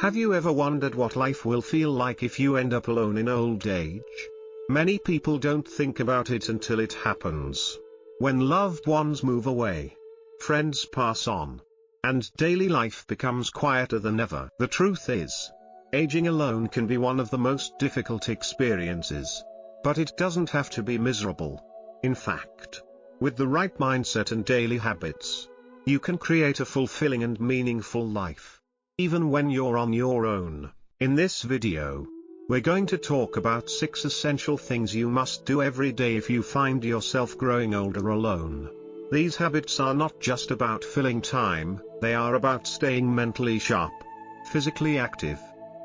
Have you ever wondered what life will feel like if you end up alone in old age? Many people don't think about it until it happens. When loved ones move away, friends pass on, and daily life becomes quieter than ever. The truth is, aging alone can be one of the most difficult experiences. But it doesn't have to be miserable. In fact, with the right mindset and daily habits, you can create a fulfilling and meaningful life, even when you're on your own. In this video, we're going to talk about 6 essential things you must do every day if you find yourself growing older alone. These habits are not just about filling time, they are about staying mentally sharp, physically active,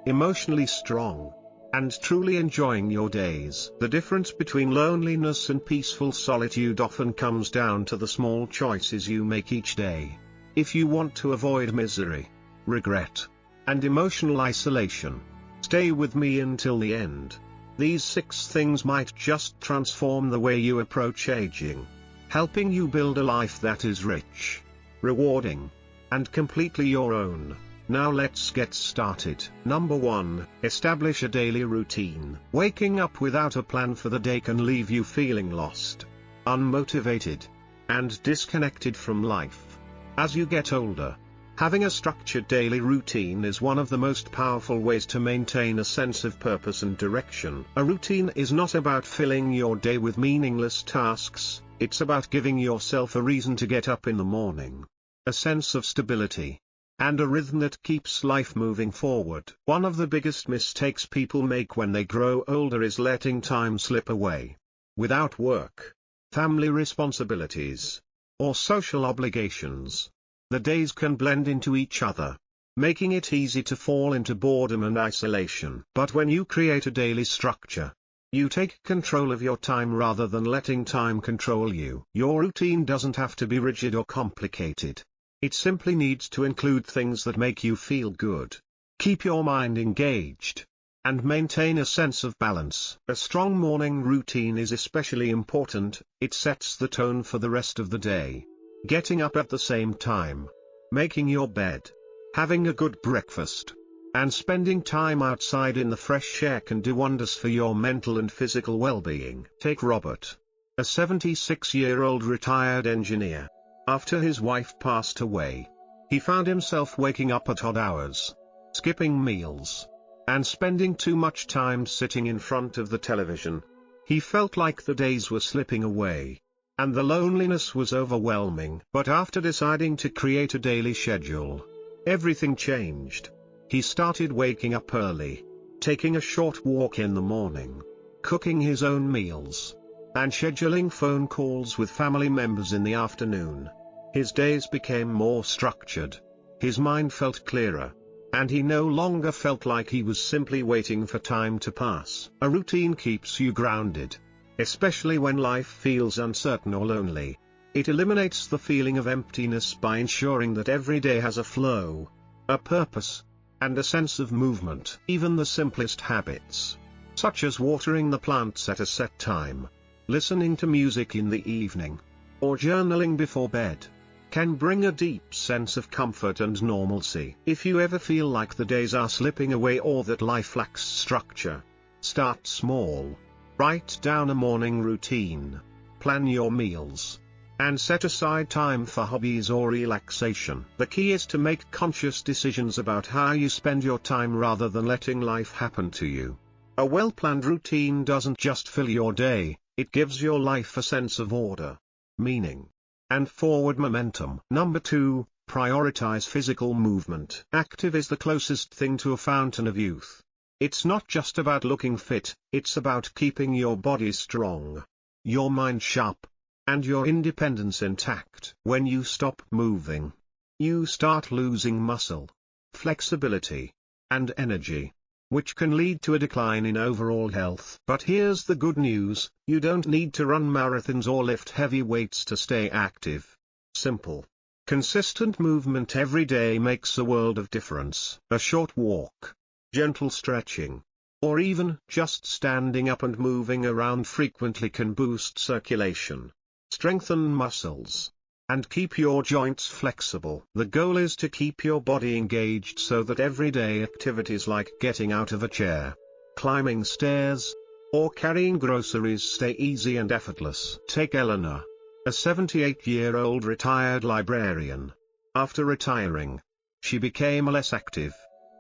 emotionally strong, and truly enjoying your days. The difference between loneliness and peaceful solitude often comes down to the small choices you make each day. If you want to avoid misery, regret, and emotional isolation, stay with me until the end. These 6 things might just transform the way you approach aging, helping you build a life that is rich, rewarding, and completely your own. Now let's get started. Number 1, establish a daily routine. Waking up without a plan for the day can leave you feeling lost, unmotivated, and disconnected from life. As you get older, having a structured daily routine is one of the most powerful ways to maintain a sense of purpose and direction. A routine is not about filling your day with meaningless tasks, it's about giving yourself a reason to get up in the morning, a sense of stability, and a rhythm that keeps life moving forward. One of the biggest mistakes people make when they grow older is letting time slip away. Without work, family responsibilities, or social obligations, the days can blend into each other, making it easy to fall into boredom and isolation. But when you create a daily structure, you take control of your time rather than letting time control you. Your routine doesn't have to be rigid or complicated. It simply needs to include things that make you feel good, keep your mind engaged, and maintain a sense of balance. A strong morning routine is especially important. It sets the tone for the rest of the day. Getting up at the same time, making your bed, having a good breakfast, and spending time outside in the fresh air can do wonders for your mental and physical well-being. Take Robert, a 76-year-old retired engineer. After his wife passed away, he found himself waking up at odd hours, skipping meals, and spending too much time sitting in front of the television. He felt like the days were slipping away, and the loneliness was overwhelming. But after deciding to create a daily schedule, everything changed. He started waking up early, taking a short walk in the morning, cooking his own meals, and scheduling phone calls with family members in the afternoon. His days became more structured, his mind felt clearer, and he no longer felt like he was simply waiting for time to pass. A routine keeps you grounded, especially when life feels uncertain or lonely. It eliminates the feeling of emptiness by ensuring that every day has a flow, a purpose, and a sense of movement. Even the simplest habits, such as watering the plants at a set time, listening to music in the evening, or journaling before bed, can bring a deep sense of comfort and normalcy. If you ever feel like the days are slipping away or that life lacks structure, start small. Write down a morning routine, plan your meals, and set aside time for hobbies or relaxation. The key is to make conscious decisions about how you spend your time rather than letting life happen to you. A well-planned routine doesn't just fill your day, it gives your life a sense of order, meaning, and forward momentum. Number 2, prioritize physical movement. Active is the closest thing to a fountain of youth. It's not just about looking fit, it's about keeping your body strong, your mind sharp, and your independence intact. When you stop moving, you start losing muscle, flexibility, and energy, which can lead to a decline in overall health. But here's the good news, you don't need to run marathons or lift heavy weights to stay active. Simple, consistent movement every day makes a world of difference. A short walk, gentle stretching, or even just standing up and moving around frequently can boost circulation, strengthen muscles, And keep your joints flexible. The goal is to keep your body engaged so that everyday activities like getting out of a chair, climbing stairs, or carrying groceries stay easy and effortless. Take Eleanor, a 78-year-old retired librarian. After retiring, she became less active,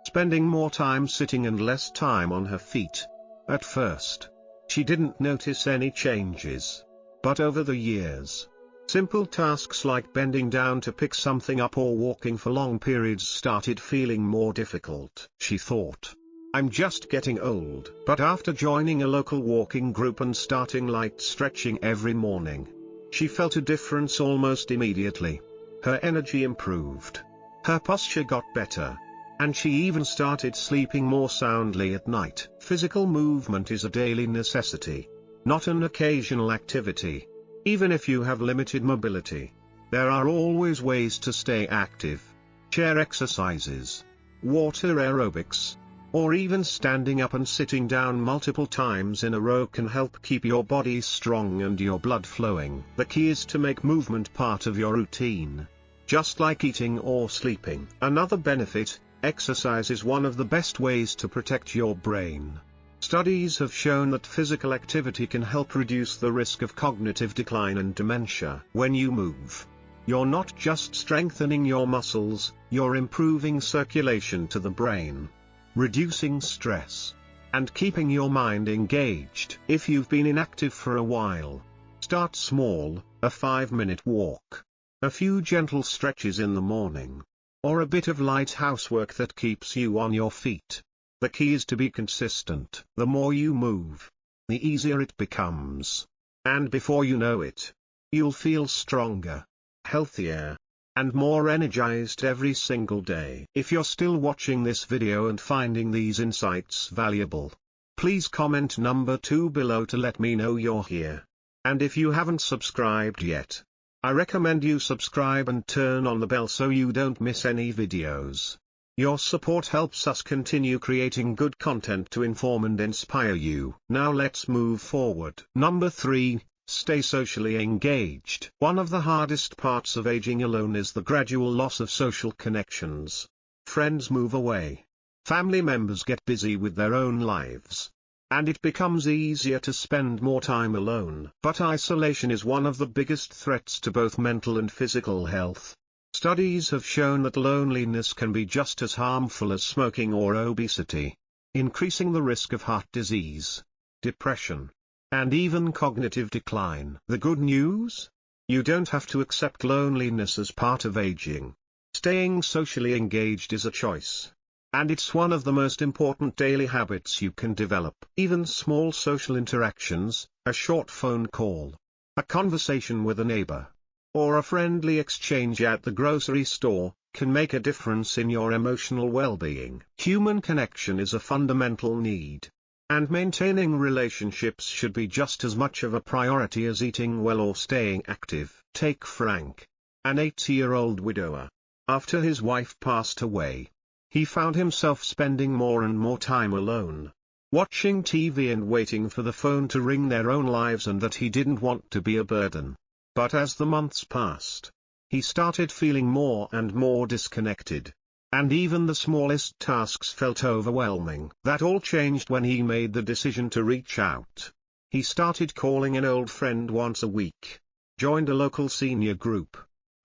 spending more time sitting and less time on her feet. At first, she didn't notice any changes. But over the years, simple tasks like bending down to pick something up or walking for long periods started feeling more difficult. She thought, "I'm just getting old." But after joining a local walking group and starting light stretching every morning, she felt a difference almost immediately. Her energy improved, her posture got better, and she even started sleeping more soundly at night. Physical movement is a daily necessity, not an occasional activity. Even if you have limited mobility, there are always ways to stay active. Chair exercises, water aerobics, or even standing up and sitting down multiple times in a row can help keep your body strong and your blood flowing. The key is to make movement part of your routine, just like eating or sleeping. Another benefit: exercise is one of the best ways to protect your brain. Studies have shown that physical activity can help reduce the risk of cognitive decline and dementia. When you move, you're not just strengthening your muscles, you're improving circulation to the brain, reducing stress, and keeping your mind engaged. If you've been inactive for a while, start small: a 5-minute walk, a few gentle stretches in the morning, or a bit of light housework that keeps you on your feet. The key is to be consistent. The more you move, the easier it becomes. And before you know it, you'll feel stronger, healthier, and more energized every single day. If you're still watching this video and finding these insights valuable, please comment number 2 below to let me know you're here. And if you haven't subscribed yet, I recommend you subscribe and turn on the bell so you don't miss any videos. Your support helps us continue creating good content to inform and inspire you. Now let's move forward. Number 3. Stay socially engaged. One of the hardest parts of aging alone is the gradual loss of social connections. Friends move away. Family members get busy with their own lives, and it becomes easier to spend more time alone. But isolation is one of the biggest threats to both mental and physical health. Studies have shown that loneliness can be just as harmful as smoking or obesity, increasing the risk of heart disease, depression, and even cognitive decline. The good news? You don't have to accept loneliness as part of aging. Staying socially engaged is a choice, and it's one of the most important daily habits you can develop. Even small social interactions, a short phone call, a conversation with a neighbor, or a friendly exchange at the grocery store, can make a difference in your emotional well-being. Human connection is a fundamental need, and maintaining relationships should be just as much of a priority as eating well or staying active. Take Frank, an 80-year-old widower. After his wife passed away, he found himself spending more and more time alone, watching TV and waiting for the phone to ring. Their own lives, and that he didn't want to be a burden. But as the months passed, he started feeling more and more disconnected, and even the smallest tasks felt overwhelming. That all changed when he made the decision to reach out. He started calling an old friend once a week, joined a local senior group,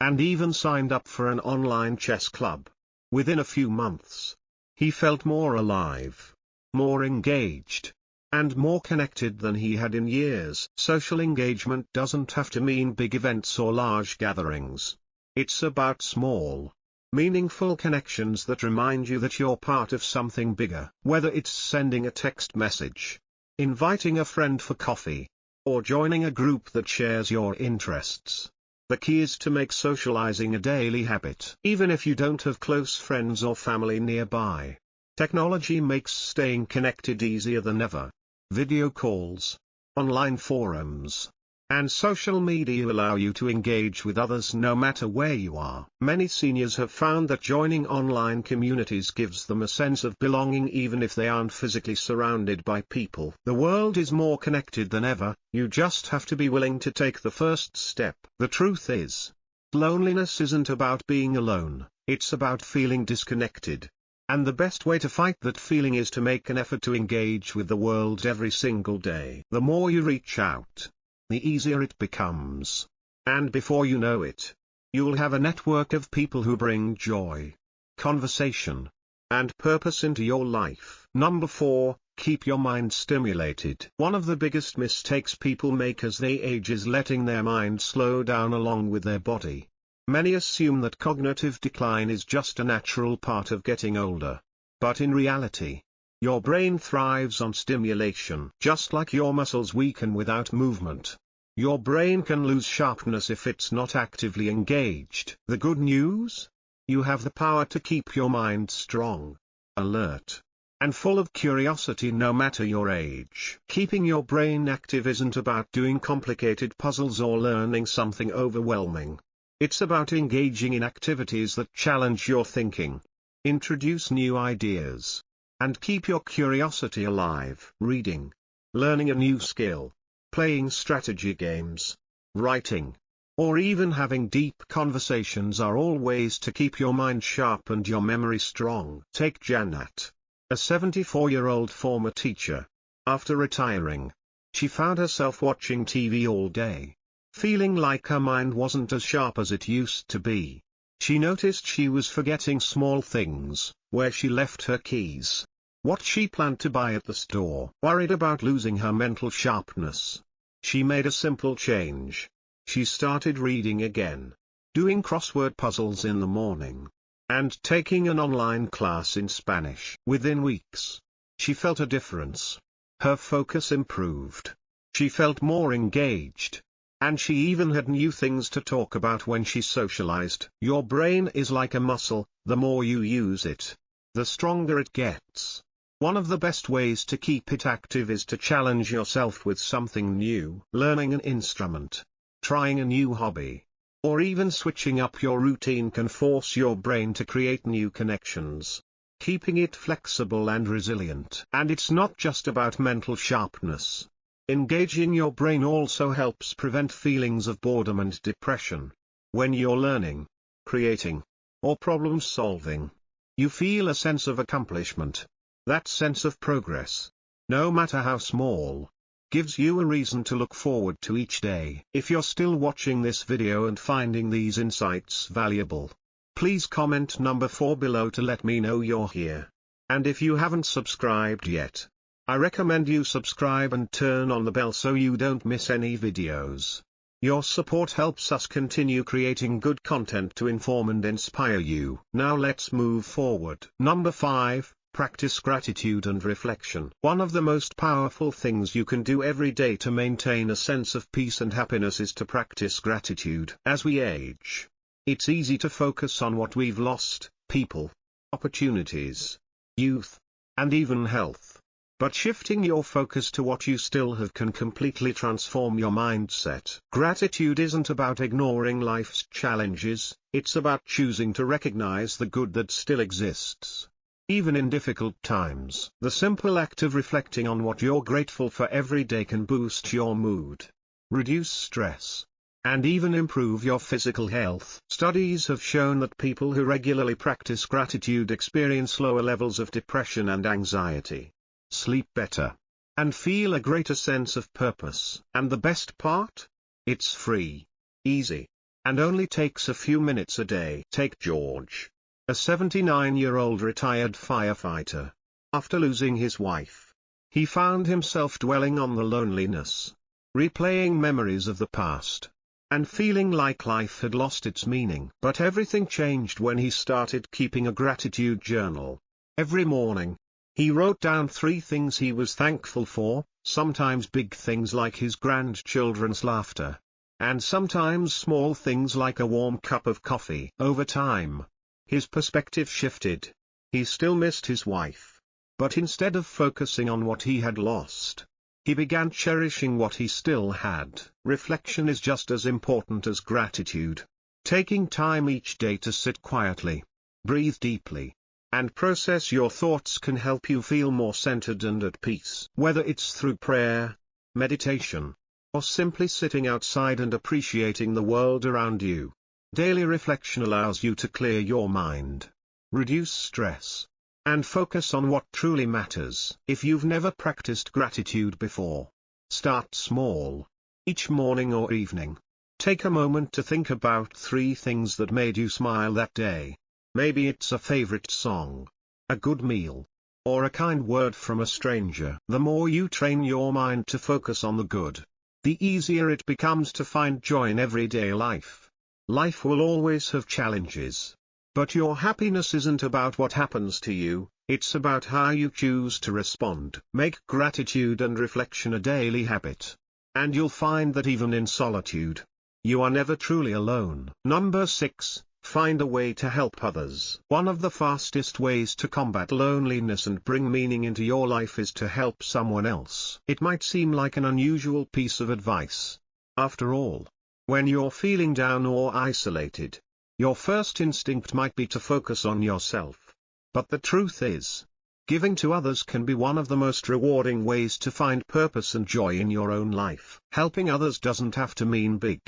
and even signed up for an online chess club. Within a few months, he felt more alive, more engaged, and more connected than he had in years. Social engagement doesn't have to mean big events or large gatherings. It's about small, meaningful connections that remind you that you're part of something bigger. Whether it's sending a text message, inviting a friend for coffee, or joining a group that shares your interests, the key is to make socializing a daily habit. Even if you don't have close friends or family nearby, technology makes staying connected easier than ever. Video calls, online forums, and social media allow you to engage with others no matter where you are. Many seniors have found that joining online communities gives them a sense of belonging even if they aren't physically surrounded by people. The world is more connected than ever, you just have to be willing to take the first step. The truth is, Loneliness isn't about being alone, it's about feeling disconnected. And the best way to fight that feeling is to make an effort to engage with the world every single day. The more you reach out, the easier it becomes. And before you know it, you'll have a network of people who bring joy, conversation, and purpose into your life. Number 4, keep your mind stimulated. One of the biggest mistakes people make as they age is letting their mind slow down along with their body. Many assume that cognitive decline is just a natural part of getting older. But in reality, your brain thrives on stimulation. Just like your muscles weaken without movement, your brain can lose sharpness if it's not actively engaged. The good news? You have the power to keep your mind strong, alert, and full of curiosity no matter your age. Keeping your brain active isn't about doing complicated puzzles or learning something overwhelming. It's about engaging in activities that challenge your thinking, introduce new ideas, and keep your curiosity alive. Reading, learning a new skill, playing strategy games, writing, or even having deep conversations are all ways to keep your mind sharp and your memory strong. Take Janet, a 74-year-old former teacher. After retiring, she found herself watching TV all day, feeling like her mind wasn't as sharp as it used to be. She noticed she was forgetting small things, where she left her keys, what she planned to buy at the store. Worried about losing her mental sharpness, she made a simple change. She started reading again, doing crossword puzzles in the morning, and taking an online class in Spanish. Within weeks, she felt a difference. Her focus improved. She felt more engaged. And she even had new things to talk about when she socialized. Your brain is like a muscle, the more you use it, the stronger it gets. One of the best ways to keep it active is to challenge yourself with something new. Learning an instrument, trying a new hobby, or even switching up your routine can force your brain to create new connections, keeping it flexible and resilient. And it's not just about mental sharpness. Engaging your brain also helps prevent feelings of boredom and depression. When you're learning, creating, or problem solving, you feel a sense of accomplishment. That sense of progress, no matter how small, gives you a reason to look forward to each day. If you're still watching this video and finding these insights valuable, please comment number 4 below to let me know you're here. And if you haven't subscribed yet, I recommend you subscribe and turn on the bell so you don't miss any videos. Your support helps us continue creating good content to inform and inspire you. Now let's move forward. Number 5, practice gratitude and reflection. One of the most powerful things you can do every day to maintain a sense of peace and happiness is to practice gratitude. As we age, it's easy to focus on what we've lost, people, opportunities, youth, and even health. But shifting your focus to what you still have can completely transform your mindset. Gratitude isn't about ignoring life's challenges, it's about choosing to recognize the good that still exists, even in difficult times. The simple act of reflecting on what you're grateful for every day can boost your mood, reduce stress, and even improve your physical health. Studies have shown that people who regularly practice gratitude experience lower levels of depression and anxiety, sleep better, and feel a greater sense of purpose. And the best part? It's free, easy, and only takes a few minutes a day. Take George, a 79-year-old retired firefighter. After losing his wife, he found himself dwelling on the loneliness, replaying memories of the past, and feeling like life had lost its meaning. But everything changed when he started keeping a gratitude journal. Every morning, he wrote down 3 things he was thankful for, sometimes big things like his grandchildren's laughter, and sometimes small things like a warm cup of coffee. Over time, his perspective shifted. He still missed his wife, but instead of focusing on what he had lost, he began cherishing what he still had. Reflection is just as important as gratitude. Taking time each day to sit quietly, breathe deeply, and process your thoughts can help you feel more centered and at peace. Whether it's through prayer, meditation, or simply sitting outside and appreciating the world around you, Daily reflection allows you to clear your mind, reduce stress, and focus on what truly matters. If you've never practiced gratitude before, start small. Each morning or evening, take a moment to think about 3 things that made you smile that day. Maybe it's a favorite song, a good meal, or a kind word from a stranger. The more you train your mind to focus on the good, the easier it becomes to find joy in everyday life. Life will always have challenges. But your happiness isn't about what happens to you, it's about how you choose to respond. Make gratitude and reflection a daily habit. And you'll find that even in solitude, you are never truly alone. Number 6. Find a way to help others. One of the fastest ways to combat loneliness and bring meaning into your life is to help someone else. It might seem like an unusual piece of advice. After all, when you're feeling down or isolated, your first instinct might be to focus on yourself. But the truth is, giving to others can be one of the most rewarding ways to find purpose and joy in your own life. Helping others doesn't have to mean big,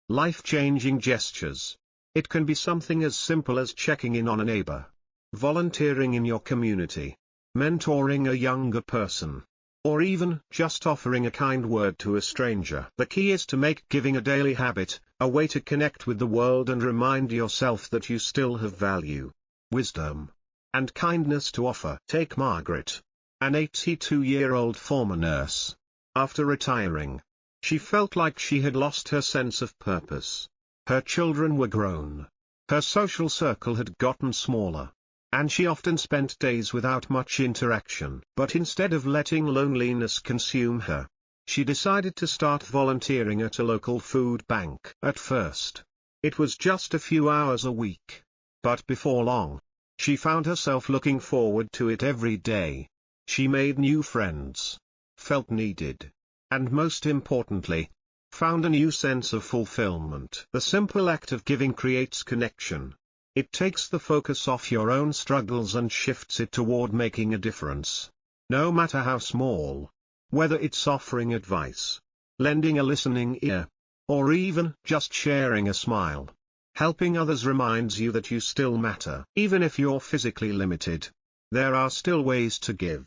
life-changing gestures. It can be something as simple as checking in on a neighbor, volunteering in your community, mentoring a younger person, or even just offering a kind word to a stranger. The key is to make giving a daily habit, a way to connect with the world and remind yourself that you still have value, wisdom, and kindness to offer. Take Margaret, an 82-year-old former nurse. After retiring, she felt like she had lost her sense of purpose. Her children were grown, her social circle had gotten smaller, and she often spent days without much interaction. But instead of letting loneliness consume her, she decided to start volunteering at a local food bank. At first, it was just a few hours a week, but before long, she found herself looking forward to it every day. She made new friends, felt needed, and most importantly, found a new sense of fulfillment. The simple act of giving creates connection. It takes the focus off your own struggles and shifts it toward making a difference. No matter how small, whether it's offering advice, lending a listening ear, or even just sharing a smile, helping others reminds you that you still matter. Even if you're physically limited, there are still ways to give.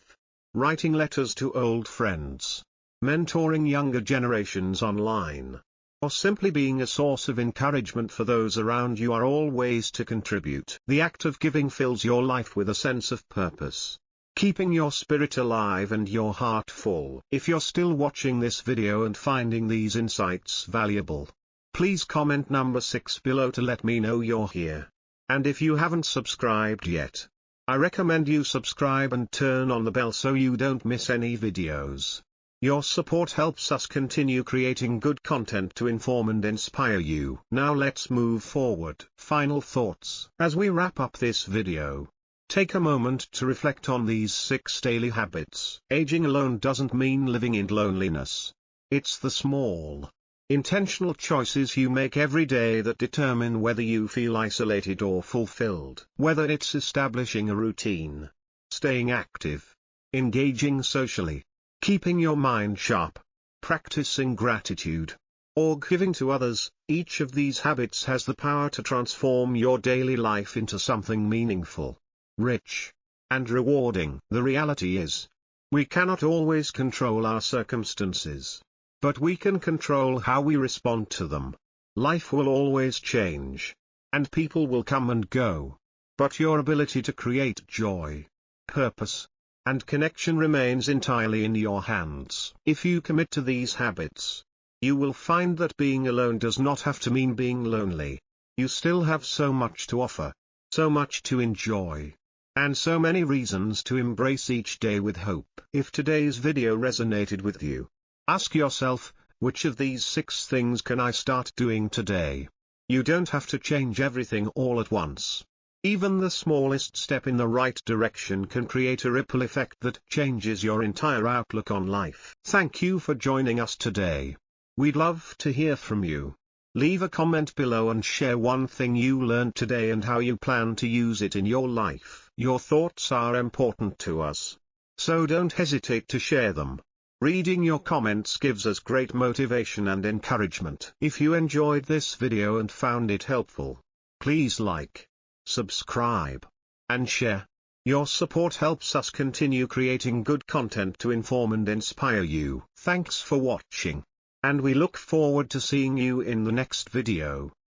Writing letters to old friends, mentoring younger generations online, or simply being a source of encouragement for those around you are all ways to contribute. The act of giving fills your life with a sense of purpose, keeping your spirit alive and your heart full. If you're still watching this video and finding these insights valuable, please comment number 6 below to let me know you're here. And if you haven't subscribed yet, I recommend you subscribe and turn on the bell so you don't miss any videos. Your support helps us continue creating good content to inform and inspire you. Now let's move forward. Final thoughts. As we wrap up this video, take a moment to reflect on these 6 daily habits. Aging alone doesn't mean living in loneliness. It's the small, intentional choices you make every day that determine whether you feel isolated or fulfilled. Whether it's establishing a routine, staying active, engaging socially, keeping your mind sharp, practicing gratitude, or giving to others, each of these habits has the power to transform your daily life into something meaningful, rich, and rewarding. The reality is, we cannot always control our circumstances, but we can control how we respond to them. Life will always change, and people will come and go, but your ability to create joy, purpose, and connection remains entirely in your hands. If you commit to these habits, you will find that being alone does not have to mean being lonely. You still have so much to offer, so much to enjoy, and so many reasons to embrace each day with hope. If today's video resonated with you, ask yourself, which of these 6 things can I start doing today? You don't have to change everything all at once. Even the smallest step in the right direction can create a ripple effect that changes your entire outlook on life. Thank you for joining us today. We'd love to hear from you. Leave a comment below and share one thing you learned today and how you plan to use it in your life. Your thoughts are important to us, so don't hesitate to share them. Reading your comments gives us great motivation and encouragement. If you enjoyed this video and found it helpful, please like, subscribe, and share. Your support helps us continue creating good content to inform and inspire you. Thanks for watching, and we look forward to seeing you in the next video.